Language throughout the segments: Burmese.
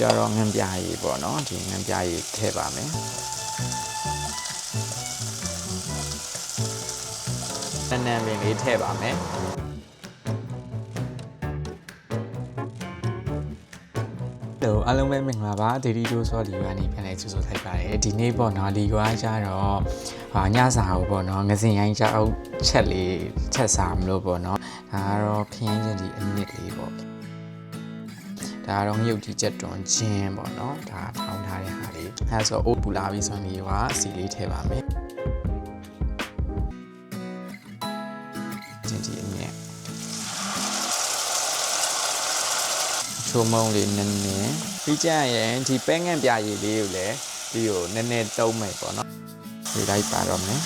ကြာတော့ငံပြားကြီးပေါ့နော်ဒီငံပြားကြီးထည့်ပါမယ်နန်းနန်းပင်လေးထည့်ပါမယ်အားလုံးပဲမင်္ဂလာပါဒေဒီတိုးစောလီကနေပြန်လဲကြိုဆိုလိုက်ပါတယ်ဒီနေ့ပေါ့နော်လီကွာကြတော့ညစာကိုပေါ့နော်ငစင်ရိုင်းကြောက်ချက်လေးချက်စားမလို့ပေါ့နော်ဒါကတော့ခင်းချင်းဒီအနစ်လေးပေါ့ဒါတော့ငရုတ်တီချက်တွန်ချင်းပေါ့နော်ဒါထောင်းထားတဲ့ဟာလေးအဲဆိုအိုးပူလာပြီးဆိုရင်ဒီကစီလေးထည့်ပါမယ်ချင်းတီအနစ်ချိုးမုံလေးနည်းနည်းပြီးကြရင်ဒီပဲငန့်ပြရည်လေးကိုလည်းဒီကိုနည်းနည်းတုံးမယ်ပေါ့နော်ဒီလိုက်ပါတော့မယ်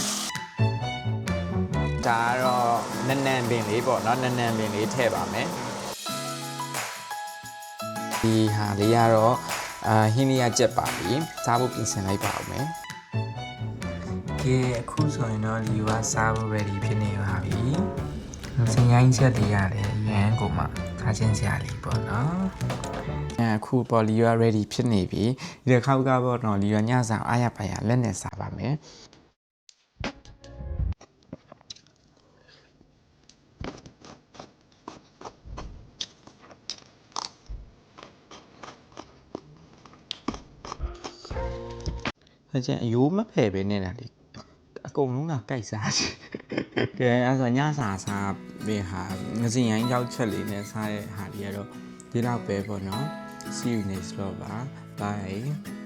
ဒါကတော့နန်းနန်းပင်လေးပေါ့နော်နန်းနန်းပင်လေးထည့်ပါမယ်ဒီဟာလေးကတော့ဟင်းလေးရကြက်ပါပြီစားဖို့ပြင်ဆင်လိုက်ပါဦးမယ်ကဲအခုဆိုရင်တော့ဒီကစားဖို့ ready ဖြစ်နေပါပြီစင်ရိုင်းချက်လေးရတယ်ရန်ကိုမှထားချင်းစရာလေးပေါ့နော်အခုပေါ်လီယာ ready ဖြစ်နေပြီဒီတစ်ခေါက်ကပေါ့နော်လီယာညစာအားရပါရလက်နဲ့စားပါမယ်ဟဲ့ကျန်အယိုးမဖယ်ပဲနေတာလေအကုန်လုံးကကြိုက်စားချင်ကဲအဲ့ဆိုညစာစားပြီးဟာငစင်ရိုင်းရောက်ချက်လေးနဲ့စားတဲ့ဟာတွေကတော့ဒီလောက်ပဲပေါ့နော် see you next vlog ပါ bye